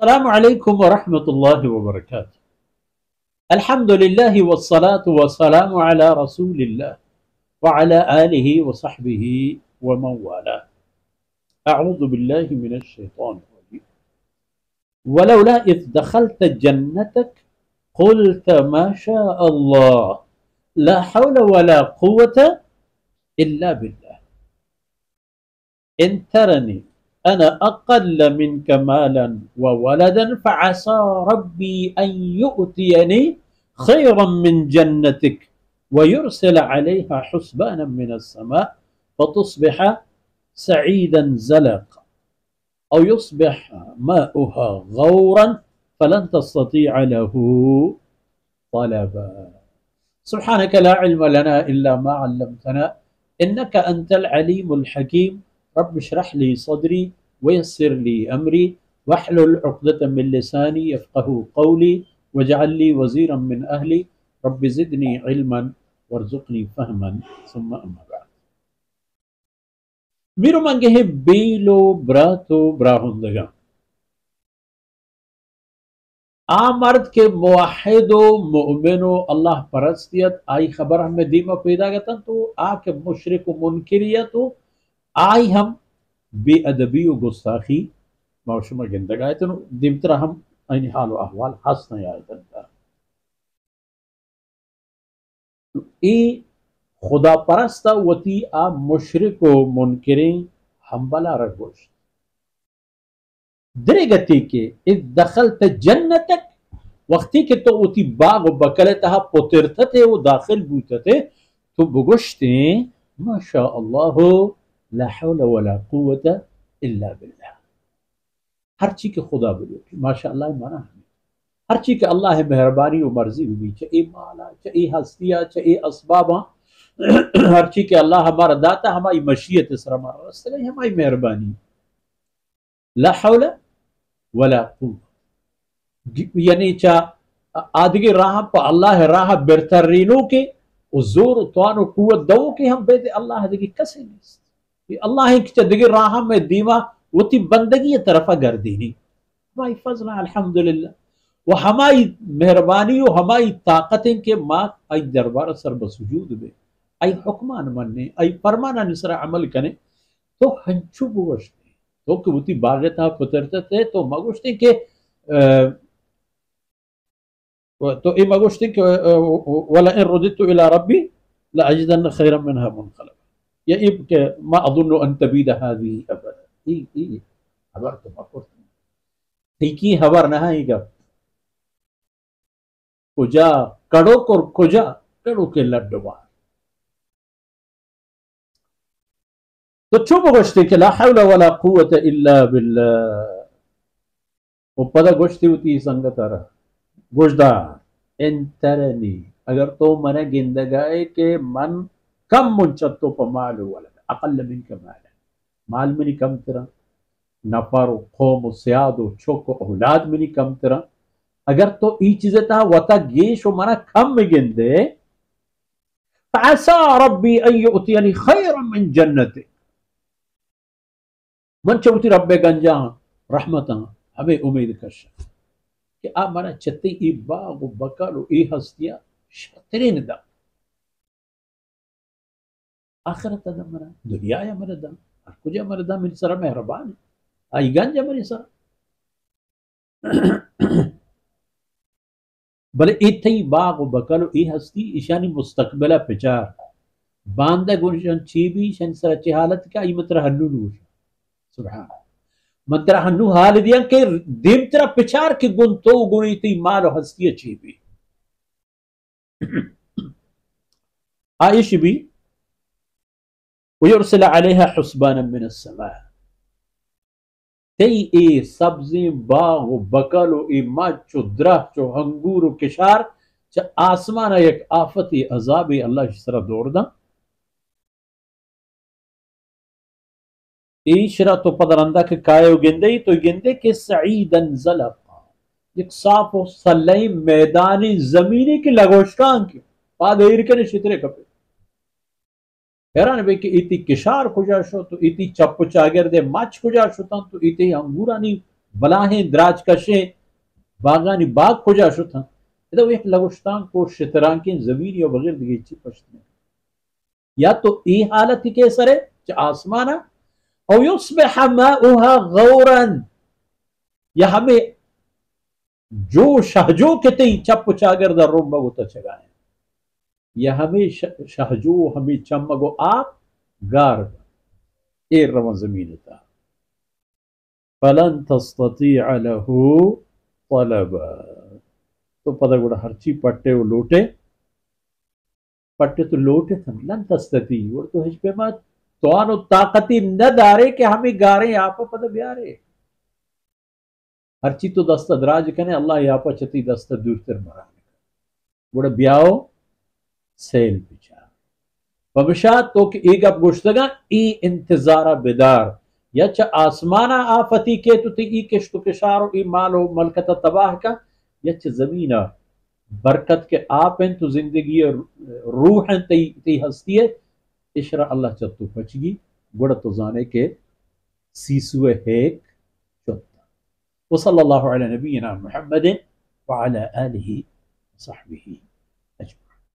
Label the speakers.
Speaker 1: अस्सलामु अलैकुम व रहमतुल्लाहि व बरकातुहू। अल्हम्दुलिल्लाहि वस्सलातु वस्सलामु अला रसूलिल्लाह व अला आलिहि व सहबिहि व मन वाला। अऊज़ु बिल्लाहि मिनश शैतानिर रजीम। वलौला इज़ दखलत जन्नतक क़ुल्त मा शा अल्लाह ला हौला वला कुव्वता इल्ला बिल्लाह इन तरनी अना अक़ल्ल मिनक मालन व वलदन फ़असा रब्बी अन युअतियनी खैरन मिन जन्नतिक व युरसिल अलैहा हुस्बानन मिनस समा फ़तुस्बिह सईदन ज़लक़ा औ युस्बिह माउहा गौरन फ़लन तस्ततीअ लहू तलबा। सुब्हानक ला इल्म लना इल्ला मा अल्लमतना इन्नक अंतल अलीमुल हकीम। रब्ब इश्रह ली सदरी वयस्सिर ली अमरी वहलुल उक़दतम मिन लिसानी यफ़क़हू क़ौली वजअल ली वज़ीरन मिन अहली रब्बि ज़िदनी इल्मन वरज़ुक़नी फ़हमन सुम्मा अम्मा बअद। मीरो मंगे है बेलो ब्रातो ब्राहुंदगा आ मर्द के मुवाहिदो मोमिनो अल्लाह परस्तियत आई खबर हमें दीमा पैदा गतन तो आ के मुशरिक मुनकिरियत तो आई हम बेअदबी व गुस्ताखी मौसम गिंदगायतन दिमतरा हम ऐन हाल व अहवाल हसन आयतन ई खुदा परस्ता वती आ मुशरिक व मुनकिरिन हम्बला रगोश दरेगती के इस दखलत जन्नतक वक्ती के तो उती बाग व बकलतहा पुतिरते वो दाखिल बूतते तो बगुश्ते माशा अल्लाह ला हौला वला कुव्वता इल्ला बिल्लाह। हर चीज के खुदा बोलो माशा अल्लाह माना हमें हर चीज के अल्लाह मेहरबानी व मर्जी हुई चाहे माला चाहे हस्तियाँ चाहे असबाबा हर चीज के अल्लाह हमारा दाता हमारी मशीयत सर हमारा रास्ते हमारी मेहरबानी ला हौला वला कुव्वता यानी चा आदगी राह पर अल्लाह राह बेहतरीनों के जोर तवान कुव्वत दो के हम बेदे अल्लाह दगी कसे नहीं अल्लाह की दगी राह में दीवा वती बंदगी तरफा गर्दीनी हमारी फजल अल्हम्दुलिल्लाह वो हमारी मेहरबानी और हमारी ताकतें के माँ आई दरबार सर बसुजूद में आई हुक्मान मनने आई फरमाना निसरा अमल कने तो हंचु गुवश्ते तो कि वती बागता पुतरते तो मगुश्ते के तो ई मगुश्ते के वला इन रुदितु इला रब्बी ला अजिदन खैरन मिनहा मुनक़लबा या इब के मा अज़ुन्नु अन तबीद हाज़िही अबदा ई खबर तो मकुर ठीक खबर ना है गप कुजा कड़ो को कुजा कड़ो के लड्डुबार तो चुप गोश्ती के ला हौला वला कुव्वता इल्ला बिल्लाह वो पदा गोश्ती होती संगत आ गुजदार इन तरनी अगर तो मने गिंदगाए के मन कम मुंचतो पर माल वाला अकल मिन के माल में कम तरह नफर कौम सियादो छोको औलाद में कम तरह अगर तो ई चीजें था वता गेश मना कम में गिंदे फअसा रब्बी अन युअतियनी खैरन मिन जन्नति मन चौथी रब्बे गंजा रहमत हमें उम्मीद कश कि आप मना चत्ती ई बाग बकल ई हस्तियां शतरीन दा आखिरत दा मना दुनिया या मना दा हर कुछ मना दा मिल सरा मेहरबान आई गंजा मरी सरा भले इतनी बाग बकल ई हस्ती ईशानी मुस्तकबिला पिचार बांदा गुनशन चीबी शन सरा हालत का ई मतर हन्नू नूश सुभान मंत्रा हन्नू हाल दिया के देवतरा पिचार के गुण तो गुणी ती माल हस्ती चीबी आइश भी वयुरसिल अलैहा हुस्बानन मिनस समा तई ए सब्जी बाग बकल ए माचो द्राचो अंगूर किशार च आसमान एक आफती अजाब अल्लाह की तरफ दौड़दा ईशरा तो पदरंदा के कायो गिंदे तो गिंदे के सईदन ज़लक़ा एक साफ और सलई मैदानी जमीनी की लगोशकान की पादेर के शितरे कपे हैरान बे कि इति किशार खुजा शो तो इति चप्पु चागर दे मच खुजा शो तो इति अंगूरानी बलाहें द्राज कशे बागानी बाग खुजा शुथा इधर एक लगुश्तान को शतरांकी जमीन या बगैर दिए पश्तने या तो ई हालत ही कैसर है आसमाना और युस्बिह माउहा गौरन या हमें जो शहजो के तई चप चागर दर रुम्बगो तचगाए या हमें शहजो हमें चम्मगो आप गार ए रवा जमीन था फलन तस्ततीअ लहू तलबा तो पता गुड़ा हरची पट्टे वो लोटे पट्टे तो लोटे थम लन तस्तती और तो हिज पे मत तो आनो ताकती न दारे के हमें गारे आप पता ब्यारे हरची तो दस्त दराज कने अल्लाह या चती दस्त दूर तर मराने गुड़ा ब्याओ सेल पिछा पमशा तो कि एक अब गुश्तगा ई इंतजारा बेदार यच आसमाना आफती के तो ई किश्त किशार ई मालो मलकत तबाह का यच जमीना बरकत के आप हैं तो जिंदगी रूह हैं ती हस्ती है इशरा अल्लाह चत्तु पचगी गुड़ तो जाने के सीसुए हेक चुत्ता वसल्लल्लाहु अला नबीना मुहम्मदिन व अला आलिहि व सहबिही।